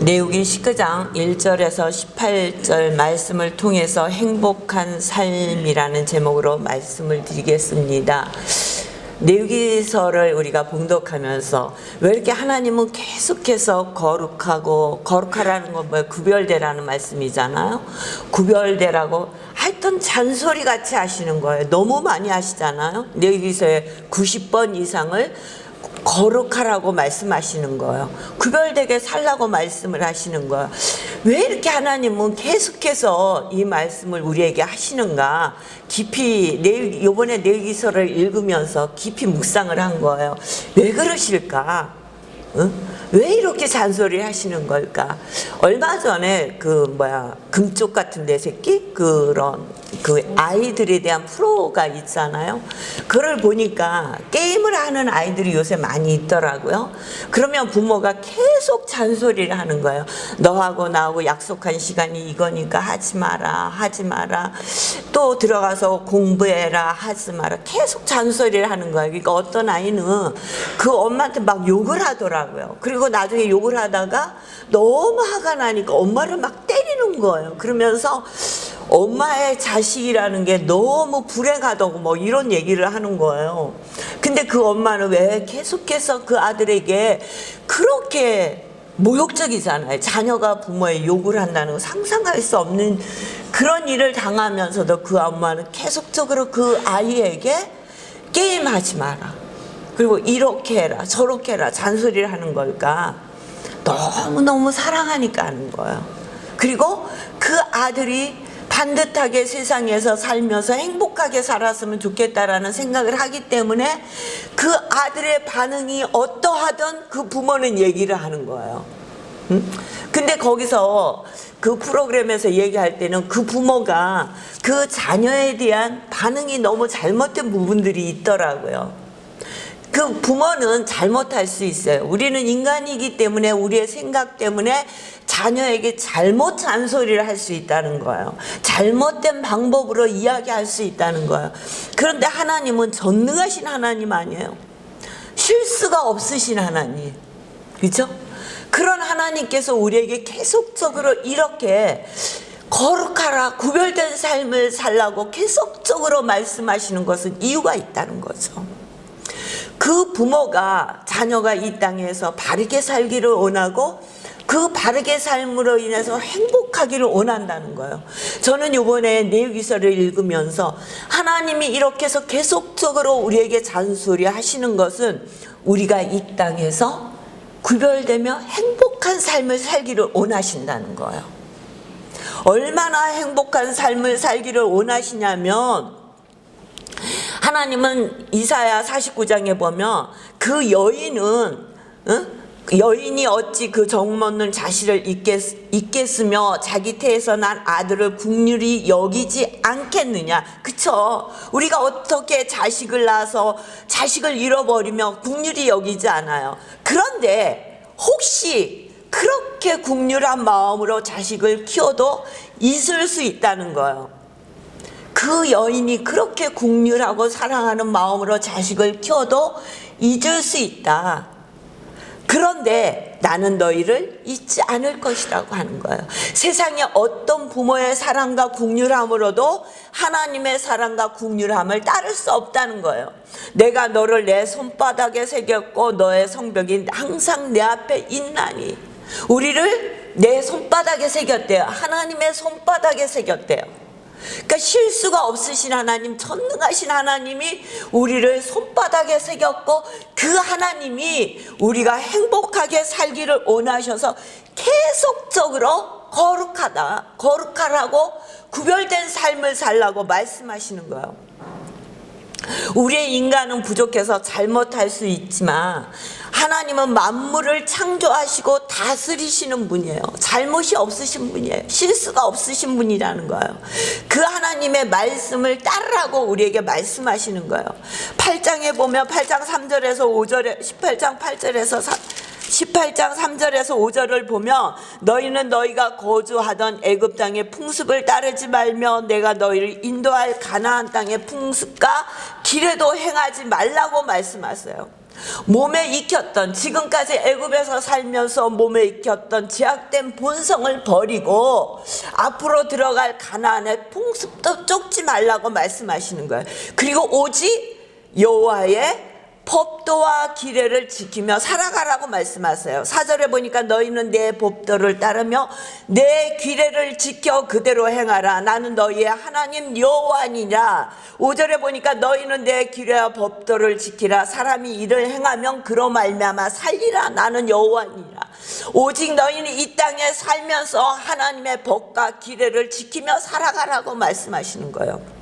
레위기 19장 1절에서 18절 말씀을 통해서 행복한 삶이라는 제목으로 말씀을 드리겠습니다. 레위기서를 우리가 봉독하면서 왜 이렇게 하나님은 계속해서 거룩하라는 건 뭐예요? 구별되라는 말씀이잖아요. 구별되라고 하여튼 잔소리 같이 하시는 거예요. 너무 많이 하시잖아요. 레위기서의 90번 이상을 거룩하라고 말씀하시는 거예요. 구별되게 살라고 말씀을 하시는 거예요. 왜 이렇게 하나님은 계속해서 이 말씀을 우리에게 하시는가? 깊이 이번에 레위기서를 읽으면서 깊이 묵상을 한 거예요. 왜 그러실까? 응? 왜 이렇게 잔소리 하시는 걸까? 얼마 전에 금쪽 같은 내 새끼? 그런 아이들에 대한 프로가 있잖아요. 그걸 보니까 게임을 하는 아이들이 요새 많이 있더라고요. 그러면 부모가 계속 잔소리를 하는 거예요. 너하고 나하고 약속한 시간이 이거니까 하지 마라. 또 들어가서 공부해라, 하지 마라. 계속 잔소리를 하는 거예요. 그러니까 어떤 아이는 그 엄마한테 막 욕을 하더라고요. 그리고 나중에 욕을 하다가 너무 화가 나니까 엄마를 막 때리는 거예요. 그러면서 엄마의 자식이라는 게 너무 불행하다고 뭐 이런 얘기를 하는 거예요. 근데 그 엄마는 왜 계속해서 그 아들에게 그렇게 모욕적이잖아요. 자녀가 부모의 욕을 한다는 거 상상할 수 없는 그런 일을 당하면서도 그 엄마는 계속적으로 그 아이에게 게임하지 마라, 그리고 이렇게 해라 저렇게 해라 잔소리를 하는 걸까? 너무너무 사랑하니까 하는 거예요. 그리고 그 아들이 반듯하게 세상에서 살면서 행복하게 살았으면 좋겠다라는 생각을 하기 때문에 그 아들의 반응이 어떠하든 그 부모는 얘기를 하는 거예요. 근데 거기서 그 프로그램에서 얘기할 때는 그 부모가 그 자녀에 대한 반응이 너무 잘못된 부분들이 있더라고요. 그 부모는 잘못할 수 있어요. 우리는 인간이기 때문에 우리의 생각 때문에 자녀에게 잘못 잔소리를 할 수 있다는 거예요. 잘못된 방법으로 이야기할 수 있다는 거예요. 그런데 하나님은 전능하신 하나님 아니에요. 실수가 없으신 하나님, 그렇죠? 그런 하나님께서 우리에게 계속적으로 이렇게 거룩하라, 구별된 삶을 살라고 계속적으로 말씀하시는 것은 이유가 있다는 거죠. 그 부모가 자녀가 이 땅에서 바르게 살기를 원하고 그 바르게 삶으로 인해서 행복하기를 원한다는 거예요. 저는 이번에 레위기서를 읽으면서 하나님이 이렇게 해서 계속적으로 우리에게 잔소리 하시는 것은 우리가 이 땅에서 구별되며 행복한 삶을 살기를 원하신다는 거예요. 얼마나 행복한 삶을 살기를 원하시냐면 하나님은 이사야 49장에 보면 그 여인이 어찌 그 정없는 자식을 잊겠으며 자기 태에서 난 아들을 국률이 여기지 않겠느냐. 그쵸? 우리가 어떻게 자식을 낳아서 자식을 잃어버리며 국률이 여기지 않아요. 그런데 혹시 그렇게 국률한 마음으로 자식을 키워도 잊을 수 있다는 거예요. 그 여인이 그렇게 국률하고 사랑하는 마음으로 자식을 키워도 잊을 수 있다. 그런데 나는 너희를 잊지 않을 것이라고 하는 거예요. 세상에 어떤 부모의 사랑과 국률함으로도 하나님의 사랑과 국률함을 따를 수 없다는 거예요. 내가 너를 내 손바닥에 새겼고 너의 성벽이 항상 내 앞에 있나니. 우리를 내 손바닥에 새겼대요. 하나님의 손바닥에 새겼대요. 그러니까 실수가 없으신 하나님, 전능하신 하나님이 우리를 손바닥에 새겼고 그 하나님이 우리가 행복하게 살기를 원하셔서 계속적으로 거룩하라고 구별된 삶을 살라고 말씀하시는 거예요. 우리의 인간은 부족해서 잘못할 수 있지만 하나님은 만물을 창조하시고 다스리시는 분이에요. 잘못이 없으신 분이에요. 실수가 없으신 분이라는 거예요. 그 하나님의 말씀을 따르라고 우리에게 말씀하시는 거예요. 8장에 보면 8장 3절에서 5절에 18장 3절에서 5절을 보면 너희는 너희가 거주하던 애굽 땅의 풍습을 따르지 말며 내가 너희를 인도할 가나안 땅의 풍습과 길에도 행하지 말라고 말씀하세요. 몸에 익혔던, 지금까지 애굽에서 살면서 몸에 익혔던 제약된 본성을 버리고 앞으로 들어갈 가나안의 풍습도 쫓지 말라고 말씀하시는 거예요. 그리고 오직 여호와의 법도와 규례를 지키며 살아가라고 말씀하세요. 4절에 보니까 너희는 내 법도를 따르며 내 규례를 지켜 그대로 행하라. 나는 너희의 하나님 여호와니라. 5절에 보니까 너희는 내 규례와 법도를 지키라. 사람이 이를 행하면 그로 말미암아 살리라. 나는 여호와니라. 오직 너희는 이 땅에 살면서 하나님의 법과 규례를 지키며 살아가라고 말씀하시는 거예요.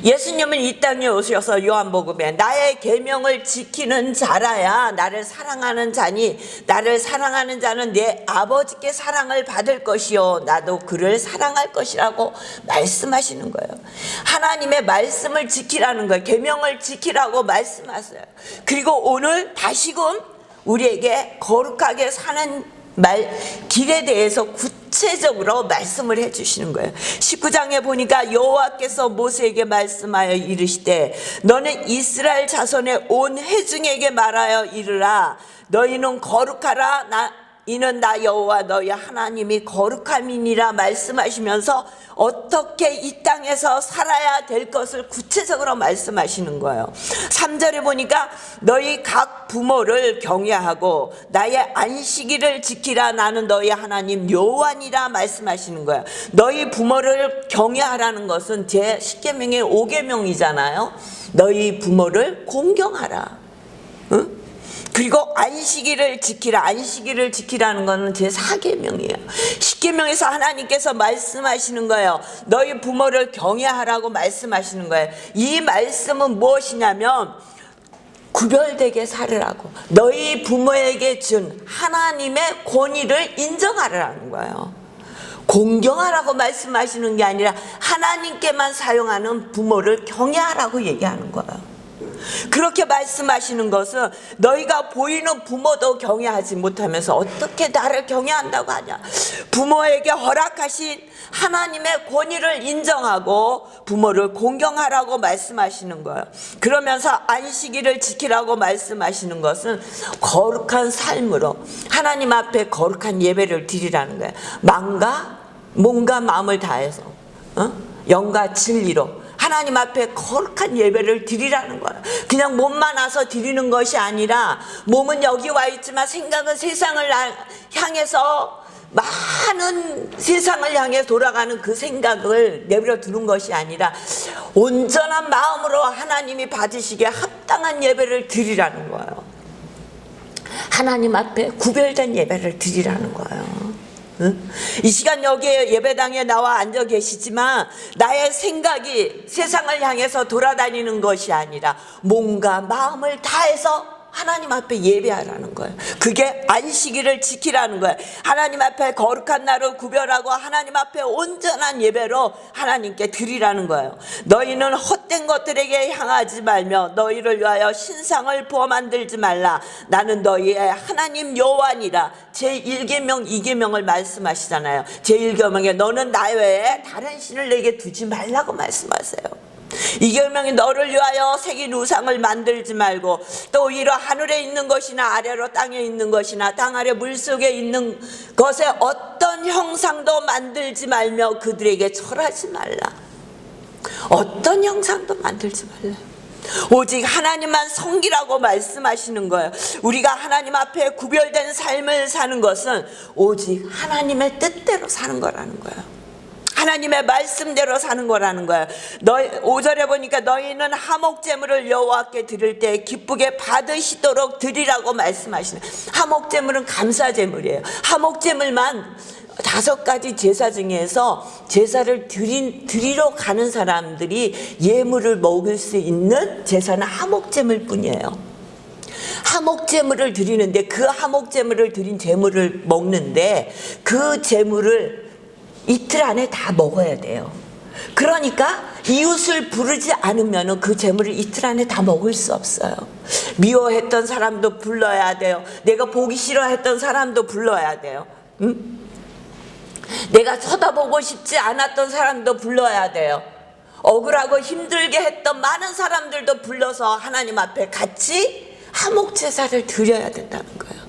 예수님은 이 땅에 오셔서 요한복음에 나의 계명을 지키는 자라야 나를 사랑하는 자니 나를 사랑하는 자는 내 아버지께 사랑을 받을 것이요 나도 그를 사랑할 것이라고 말씀하시는 거예요. 하나님의 말씀을 지키라는 거예요. 계명을 지키라고 말씀하세요. 그리고 오늘 다시금 우리에게 거룩하게 사는 길에 대해서 구체적으로 말씀을 해주시는 거예요. 19장에 보니까 여호와께서 모세에게 말씀하여 이르시되 너는 이스라엘 자손의 온 회중에게 말하여 이르라. 너희는 거룩하라. 이는 나 여호와 너희 하나님이 거룩함이니라 말씀하시면서 어떻게 이 땅에서 살아야 될 것을 구체적으로 말씀하시는 거예요. 3절에 보니까 너희 각 부모를 경외하고 나의 안식일을 지키라. 나는 너희 하나님 여호와니라 말씀하시는 거예요. 너희 부모를 경외하라는 것은 제 10계명의 5계명이잖아요. 너희 부모를 공경하라. 응? 그리고 안식일을 지키라. 안식일을 지키라는 것은 제 4계명이에요. 10계명에서 하나님께서 말씀하시는 거예요. 너희 부모를 경외하라고 말씀하시는 거예요. 이 말씀은 무엇이냐면 구별되게 살으라고, 너희 부모에게 준 하나님의 권위를 인정하라는 거예요. 공경하라고 말씀하시는 게 아니라 하나님께만 사용하는 부모를 경외하라고 얘기하는 거예요. 그렇게 말씀하시는 것은 너희가 보이는 부모도 경외하지 못하면서 어떻게 나를 경외한다고 하냐. 부모에게 허락하신 하나님의 권위를 인정하고 부모를 공경하라고 말씀하시는 거예요. 그러면서 안식일을 지키라고 말씀하시는 것은 거룩한 삶으로 하나님 앞에 거룩한 예배를 드리라는 거예요. 마음과 몸과 마음을 다해서 영과 진리로 하나님 앞에 거룩한 예배를 드리라는 거예요. 그냥 몸만 와서 드리는 것이 아니라 몸은 여기 와 있지만 생각은 세상을 향해서 많은 세상을 향해 돌아가는 그 생각을 내버려 두는 것이 아니라 온전한 마음으로 하나님이 받으시기에 합당한 예배를 드리라는 거예요. 하나님 앞에 구별된 예배를 드리라는 거예요. 이 시간 여기에 예배당에 나와 앉아 계시지만 나의 생각이 세상을 향해서 돌아다니는 것이 아니라 몸과 마음을 다해서 하나님 앞에 예배하라는 거예요. 그게 안식일을 지키라는 거예요. 하나님 앞에 거룩한 날을 구별하고 하나님 앞에 온전한 예배로 하나님께 드리라는 거예요. 너희는 헛된 것들에게 향하지 말며 너희를 위하여 신상을 부어 만들지 말라. 나는 너희의 하나님 여호와니라. 제1계명 2계명을 말씀하시잖아요. 제1계명에 너는 나 외에 다른 신을 내게 두지 말라고 말씀하세요. 2계명이 너를 위하여 새긴 우상을 만들지 말고 또 위로 하늘에 있는 것이나 아래로 땅에 있는 것이나 땅 아래 물속에 있는 것에 어떤 형상도 만들지 말며 그들에게 절하지 말라. 어떤 형상도 만들지 말라. 오직 하나님만 섬기라고 말씀하시는 거예요. 우리가 하나님 앞에 구별된 삶을 사는 것은 오직 하나님의 뜻대로 사는 거라는 거예요. 하나님의 말씀대로 사는 거라는 거예요. 5절에 보니까 너희는 화목제물을 여호와께 드릴 때 기쁘게 받으시도록 드리라고 말씀하시는. 화목제물은 감사제물이에요. 화목제물만 5가지 제사 중에서 제사를 드리러 가는 사람들이 예물을 먹을 수 있는 제사는 화목제물 뿐이에요. 화목제물을 드리는데 그 화목제물을 드린 제물을 먹는데 그 제물을 이틀 안에 다 먹어야 돼요. 그러니까 이웃을 부르지 않으면 그 재물을 이틀 안에 다 먹을 수 없어요. 미워했던 사람도 불러야 돼요. 내가 보기 싫어했던 사람도 불러야 돼요. 응? 내가 쳐다보고 싶지 않았던 사람도 불러야 돼요. 억울하고 힘들게 했던 많은 사람들도 불러서 하나님 앞에 같이 화목제사를 드려야 된다는 거예요.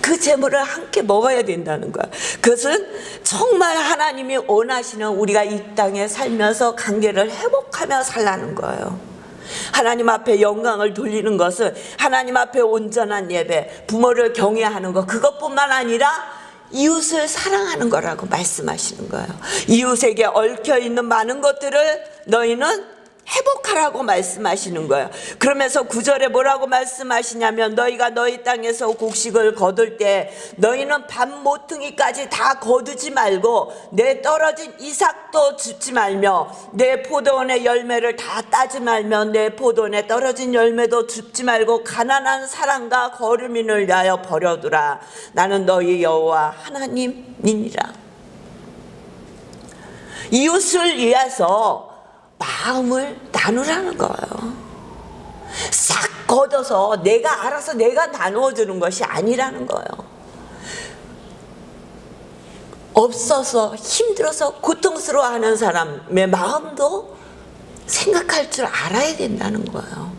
그 제물을 함께 먹어야 된다는 거야. 그것은 정말 하나님이 원하시는 우리가 이 땅에 살면서 관계를 회복하며 살라는 거예요. 하나님 앞에 영광을 돌리는 것은 하나님 앞에 온전한 예배, 부모를 경외하는 것, 그것뿐만 아니라 이웃을 사랑하는 거라고 말씀하시는 거예요. 이웃에게 얽혀있는 많은 것들을 너희는 회복하라고 말씀하시는 거예요. 그러면서 9절에 뭐라고 말씀하시냐면 너희가 너희 땅에서 곡식을 거둘 때 너희는 반 모퉁이까지 다 거두지 말고 내 떨어진 이삭도 줍지 말며 내 포도원의 열매를 다 따지 말며 내 포도원에 떨어진 열매도 줍지 말고 가난한 사람과 거류민을 위하여 버려두라. 나는 너희 여호와 하나님이니라. 이웃을 위해서 마음을 나누라는 거예요. 싹 걷어서 내가 알아서 내가 나누어주는 것이 아니라는 거예요. 없어서 힘들어서 고통스러워하는 사람의 마음도 생각할 줄 알아야 된다는 거예요.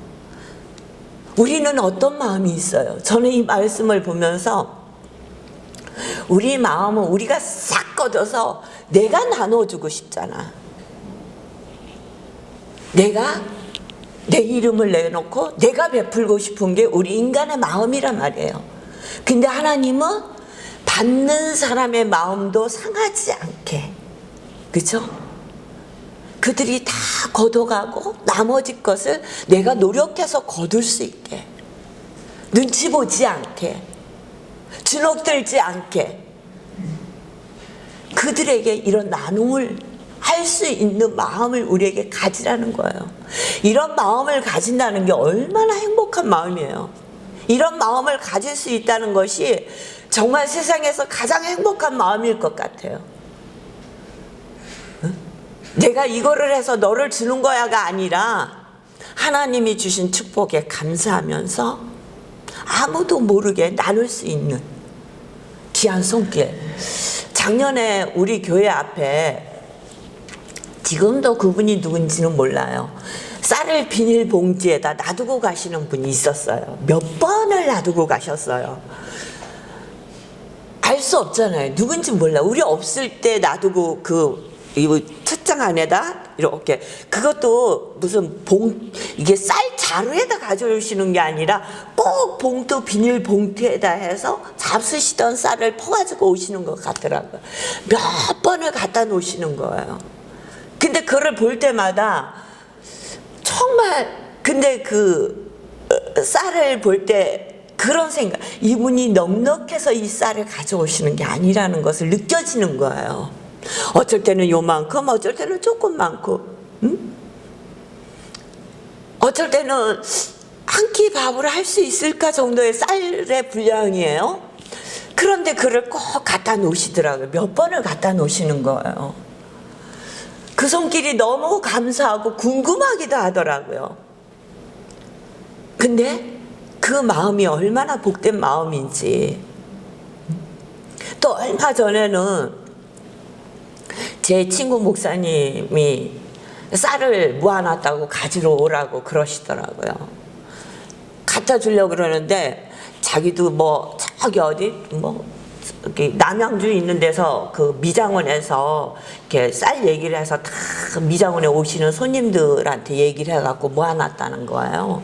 우리는 어떤 마음이 있어요? 저는 이 말씀을 보면서 우리 마음은 우리가 싹 걷어서 내가 나눠주고 싶잖아. 내가 내 이름을 내놓고 내가 베풀고 싶은 게 우리 인간의 마음이란 말이에요. 근데 하나님은 받는 사람의 마음도 상하지 않게, 그렇죠? 그들이 다 거둬가고 나머지 것을 내가 노력해서 거둘 수 있게, 눈치 보지 않게, 주눅들지 않게 그들에게 이런 나눔을 할 수 있는 마음을 우리에게 가지라는 거예요. 이런 마음을 가진다는 게 얼마나 행복한 마음이에요. 이런 마음을 가질 수 있다는 것이 정말 세상에서 가장 행복한 마음일 것 같아요. 응? 내가 이거를 해서 너를 주는 거야가 아니라 하나님이 주신 축복에 감사하면서 아무도 모르게 나눌 수 있는 귀한 손길. 작년에 우리 교회 앞에 지금도 그분이 누군지는 몰라요. 쌀을 비닐봉지에다 놔두고 가시는 분이 있었어요. 몇 번을 놔두고 가셨어요. 알 수 없잖아요. 누군지 몰라. 우리 없을 때 놔두고 이 찻장 안에다 이렇게, 그것도 무슨 이게 쌀 자루에다 가져오시는 게 아니라 꼭 봉투 비닐 봉투에다 해서 잡수시던 쌀을 퍼가지고 오시는 것 같더라고요. 몇 번을 갖다 놓으시는 거예요. 근데 그걸 볼 때마다 정말, 근데 쌀을 볼 때 그런 생각, 이분이 넉넉해서 이 쌀을 가져오시는 게 아니라는 것을 느껴지는 거예요. 어쩔 때는 요만큼, 어쩔 때는 조금 많고, 응? 어쩔 때는 한 끼 밥을 할 수 있을까 정도의 쌀의 분량이에요. 그런데 그걸 꼭 갖다 놓으시더라고요. 몇 번을 갖다 놓으시는 거예요. 그 손길이 너무 감사하고 궁금하기도 하더라고요. 근데 그 마음이 얼마나 복된 마음인지. 또 얼마 전에는 제 친구 목사님이 쌀을 모아놨다고 가지러 오라고 그러시더라고요. 갖다 주려고 그러는데 자기도 뭐 저기 어디 남양주 있는 데서 그 미장원에서 이렇게 쌀 얘기를 해서 다 미장원에 오시는 손님들한테 얘기를 해갖고 모아놨다는 거예요.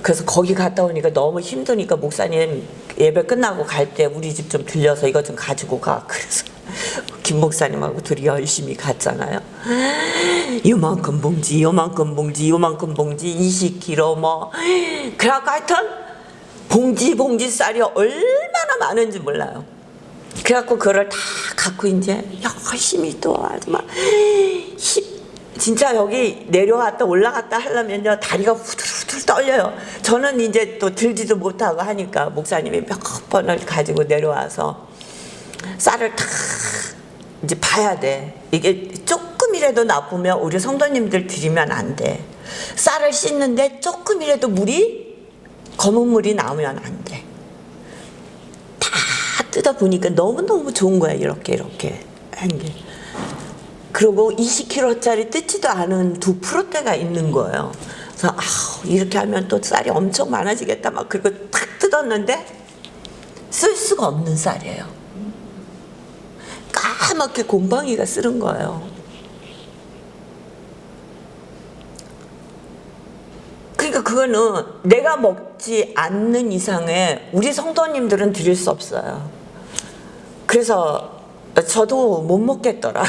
그래서 거기 갔다 오니까 너무 힘드니까 목사님 예배 끝나고 갈 때 우리 집 좀 들려서 이거 좀 가지고 가. 그래서 김 목사님하고 둘이 열심히 갔잖아요. 요만큼 봉지, 요만큼 봉지, 요만큼 봉지, 20kg 뭐. 그래갖고 하여튼 봉지 쌀이 얼마나 많은지 몰라요. 그래갖고 그걸 다 갖고 이제 열심히 또 아주 막 진짜 여기 내려왔다 올라갔다 하려면요 다리가 후들후들 떨려요. 저는 이제 또 들지도 못하고 하니까 목사님이 몇 번을 가지고 내려와서 쌀을 다 이제 봐야 돼. 이게 조금이라도 나쁘면 우리 성도님들 드리면 안 돼. 쌀을 씻는데 조금이라도 검은 물이 나오면 안 돼. 다 뜯어보니까 너무너무 좋은 거야. 이렇게 한 게. 그리고 20kg짜리 뜯지도 않은 2%대가 있는 거예요. 그래서 이렇게 하면 또 쌀이 엄청 많아지겠다 막 그리고 탁 뜯었는데 쓸 수가 없는 쌀이에요. 까맣게 곰팡이가 쓰는 거예요. 그러니까 그거는 내가 먹지 않는 이상에 우리 성도님들은 드릴 수 없어요. 그래서 저도 못 먹겠더라.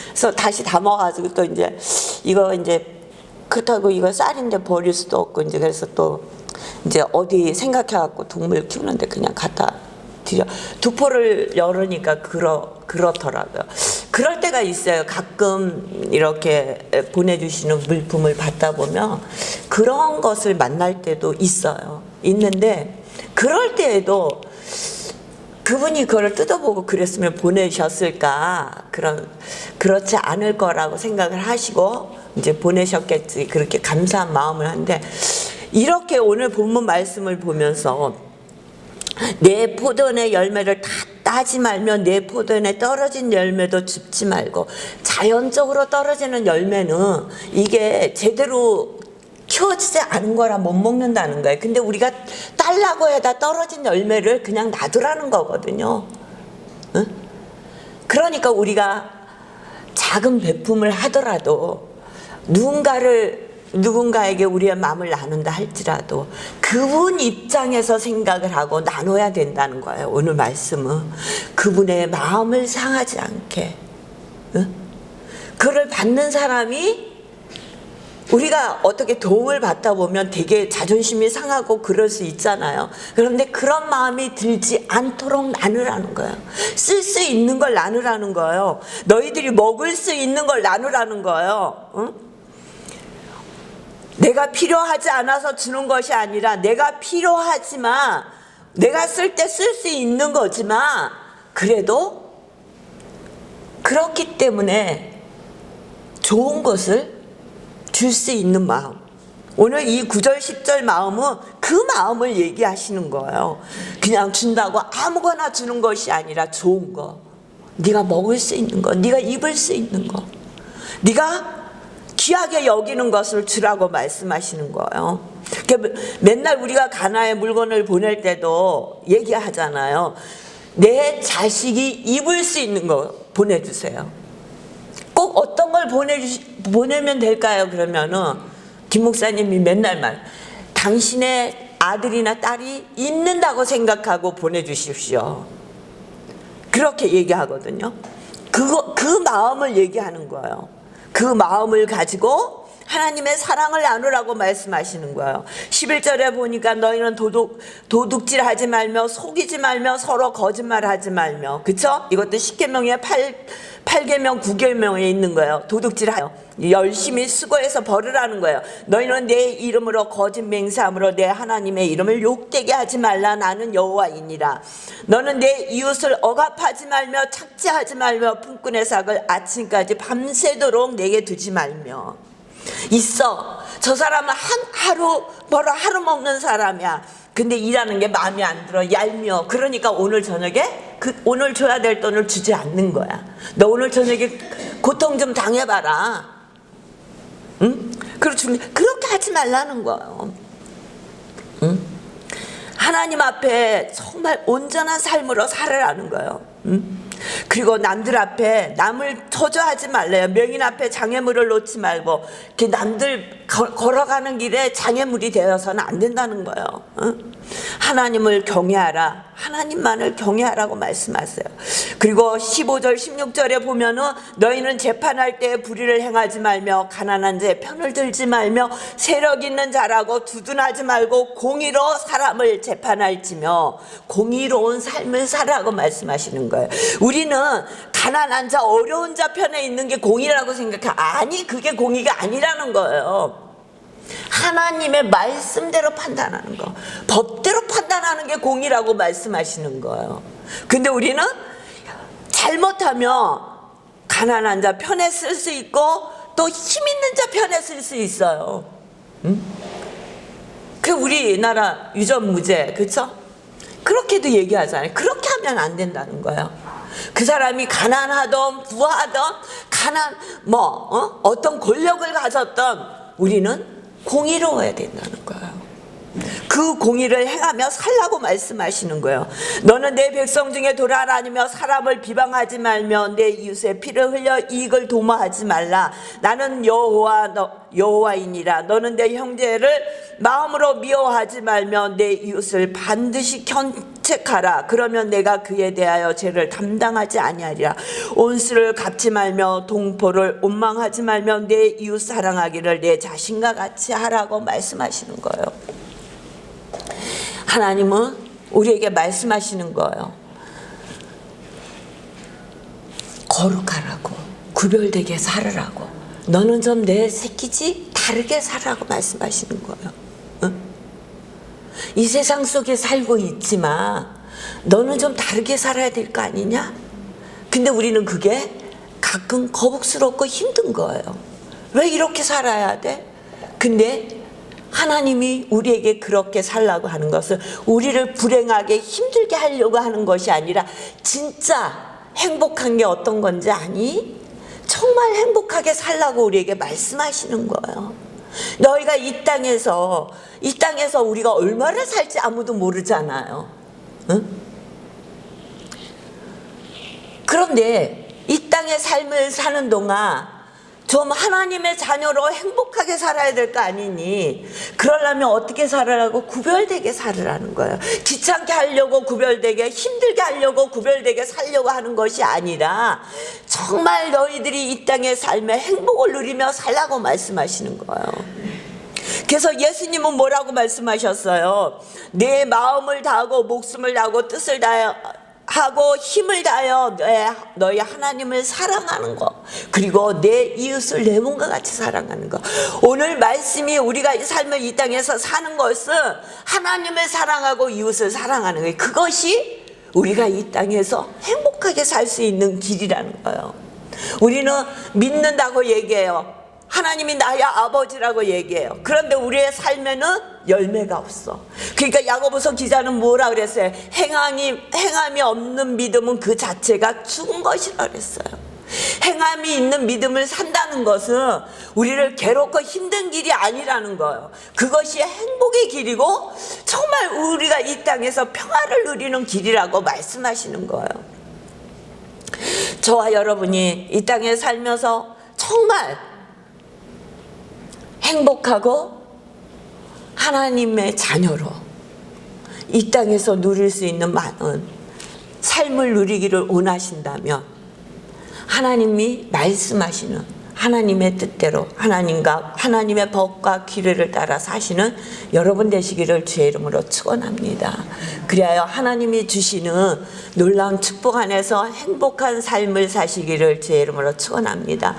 그래서 다시 담아가지고 또 이제 이거 이제 그렇다고 이거 쌀인데 버릴 수도 없고 이제 그래서 또 이제 어디 생각해갖고 동물 키우는데 그냥 갖다 드려. 두포를 열으니까 그렇더라고요. 그럴 때가 있어요. 가끔 이렇게 보내주시는 물품을 받다 보면 그런 것을 만날 때도 있어요. 있는데 그럴 때에도 그분이 그걸 뜯어보고 그랬으면 보내셨을까? 그렇지 않을 거라고 생각을 하시고 이제 보내셨겠지. 그렇게 감사한 마음을 하는데 이렇게 오늘 본문 말씀을 보면서 내 포도원의 열매를 다 따지 말며 내 포도원에 떨어진 열매도 줍지 말고 자연적으로 떨어지는 열매는 이게 제대로 키워지지 않은 거라 못 먹는다는 거예요. 근데 우리가 딸라고 해다 떨어진 열매를 그냥 놔두라는 거거든요. 응? 그러니까 우리가 작은 배품을 하더라도 누군가에게 우리의 마음을 나눈다 할지라도 그분 입장에서 생각을 하고 나눠야 된다는 거예요. 오늘 말씀은 그분의 마음을 상하지 않게, 응? 그를 받는 사람이 우리가 어떻게 도움을 받다 보면 되게 자존심이 상하고 그럴 수 있잖아요. 그런데 그런 마음이 들지 않도록 나누라는 거예요. 쓸 수 있는 걸 나누라는 거예요. 너희들이 먹을 수 있는 걸 나누라는 거예요. 응? 내가 필요하지 않아서 주는 것이 아니라 내가 필요하지만 내가 쓸 때 쓸 수 있는 거지만 그래도 그렇기 때문에 좋은 것을 줄 수 있는 마음. 오늘 이 9절 10절 마음은 그 마음을 얘기하시는 거예요. 그냥 준다고 아무거나 주는 것이 아니라 좋은 거, 네가 먹을 수 있는 거, 네가 입을 수 있는 거, 네가 귀하게 여기는 것을 주라고 말씀하시는 거예요. 맨날 우리가 가나에 물건을 보낼 때도 얘기하잖아요. 내 자식이 입을 수 있는 거 보내주세요. 꼭 어떤 걸 보내면 될까요? 그러면은 김 목사님이 맨날 당신의 아들이나 딸이 입는다고 생각하고 보내주십시오. 그렇게 얘기하거든요. 그 마음을 얘기하는 거예요. 그 마음을 가지고 하나님의 사랑을 나누라고 말씀하시는 거예요. 11절에 보니까 너희는 도둑질하지 말며 속이지 말며 서로 거짓말하지 말며, 그쵸? 이것도 10계명에 8계명 9계명에 있는 거예요. 도둑질하여 열심히 수고해서 벌으라는 거예요. 너희는 내 이름으로 거짓 맹세함으로 내 하나님의 이름을 욕되게 하지 말라. 나는 여호와이니라. 너는 내 이웃을 억압하지 말며 착취하지 말며 품꾼의 삭을 아침까지 밤새도록 내게 두지 말며. 있어. 저 사람은 하루 먹는 사람이야. 근데 일하는 게 마음에 안 들어. 얄미워. 그러니까 오늘 저녁에 오늘 줘야 될 돈을 주지 않는 거야. 너 오늘 저녁에 고통 좀 당해봐라. 응? 그렇게 하지 말라는 거예요. 응? 하나님 앞에 정말 온전한 삶으로 살아라는 거예요. 응? 그리고 남들 앞에 남을 저주하지 말래요. 명인 앞에 장애물을 놓지 말고 이렇게 남들 걸어가는 길에 장애물이 되어서는 안 된다는 거예요. 응? 하나님을 경외하라. 하나님만을 경외하라고 말씀하세요. 그리고 15절 16절에 보면은 너희는 재판할 때 불의를 행하지 말며 가난한 자의 편을 들지 말며 세력 있는 자라고 두둔하지 말고 공의로 사람을 재판할지며 공의로운 삶을 살아라고 말씀하시는 거예요. 우리는 가난한 자 어려운 자 편에 있는 게 공의라고 생각해. 아니, 그게 공의가 아니라는 거예요. 하나님의 말씀대로 판단하는 거, 법대로 판단하는 게 공의라고 말씀하시는 거예요. 근데 우리는 잘못하면 가난한 자 편에 쓸 수 있고 또 힘 있는 자 편에 쓸 수 있어요. 응? 그 우리나라 유전무죄, 그렇죠? 그렇게도 얘기하잖아요. 그렇게 하면 안 된다는 거예요. 그 사람이 가난하던 부하던 어떤 권력을 가졌던 우리는 공의로워야 된다는 거예요. 그 공의를 행하며 살라고 말씀하시는 거예요. 너는 내 백성 중에 돌아라 하며 사람을 비방하지 말며 내 이웃의 피를 흘려 이익을 도모하지 말라. 나는 여호와이니라. 너는 내 형제를 마음으로 미워하지 말며 내 이웃을 반드시 견책하라. 그러면 내가 그에 대하여 죄를 담당하지 아니하리라. 온수를 갚지 말며 동포를 원망하지 말며 내 이웃 사랑하기를 내 자신과 같이 하라고 말씀하시는 거예요. 하나님은 우리에게 말씀하시는 거예요. 거룩하라고, 구별되게 살으라고. 너는 좀 내 새끼지 다르게 살라고 말씀하시는 거예요. 응? 이 세상 속에 살고 있지만 너는 좀 다르게 살아야 될 거 아니냐? 근데 우리는 그게 가끔 거북스럽고 힘든 거예요. 왜 이렇게 살아야 돼? 근데 하나님이 우리에게 그렇게 살라고 하는 것은 우리를 불행하게 힘들게 하려고 하는 것이 아니라 진짜 행복한 게 어떤 건지 아니? 정말 행복하게 살라고 우리에게 말씀하시는 거예요. 너희가 이 땅에서 우리가 얼마나 살지 아무도 모르잖아요. 응? 그런데 이 땅의 삶을 사는 동안 좀 하나님의 자녀로 행복하게 살아야 될 거 아니니? 그러려면 어떻게 살으라고? 구별되게 살으라는 거예요. 귀찮게 하려고 구별되게, 힘들게 하려고 구별되게 살려고 하는 것이 아니라 정말 너희들이 이 땅의 삶에 행복을 누리며 살라고 말씀하시는 거예요. 그래서 예수님은 뭐라고 말씀하셨어요? 내 마음을 다하고 목숨을 다하고 뜻을 다하고 힘을 다하여 너희 하나님을 사랑하는 것, 그리고 내 이웃을 내 몸과 같이 사랑하는 것. 오늘 말씀이 우리가 이 삶을 이 땅에서 사는 것은 하나님을 사랑하고 이웃을 사랑하는 거예요. 그것이 우리가 이 땅에서 행복하게 살 수 있는 길이라는 거예요. 우리는 믿는다고 얘기해요. 하나님이 나의 아버지라고 얘기해요. 그런데 우리의 삶에는 열매가 없어. 그러니까 야고보서 기자는 뭐라 그랬어요? 행함이 없는 믿음은 그 자체가 죽은 것이라 그랬어요. 행함이 있는 믿음을 산다는 것은 우리를 괴롭고 힘든 길이 아니라는 거예요. 그것이 행복의 길이고 정말 우리가 이 땅에서 평화를 누리는 길이라고 말씀하시는 거예요. 저와 여러분이 이 땅에 살면서 정말 행복하고 하나님의 자녀로 이 땅에서 누릴 수 있는 많은 삶을 누리기를 원하신다면 하나님이 말씀하시는 하나님의 뜻대로 하나님의 법과 규례를 따라 사시는 여러분 되시기를 주의 이름으로 축원합니다. 그리하여 하나님이 주시는 놀라운 축복 안에서 행복한 삶을 사시기를 주의 이름으로 축원합니다.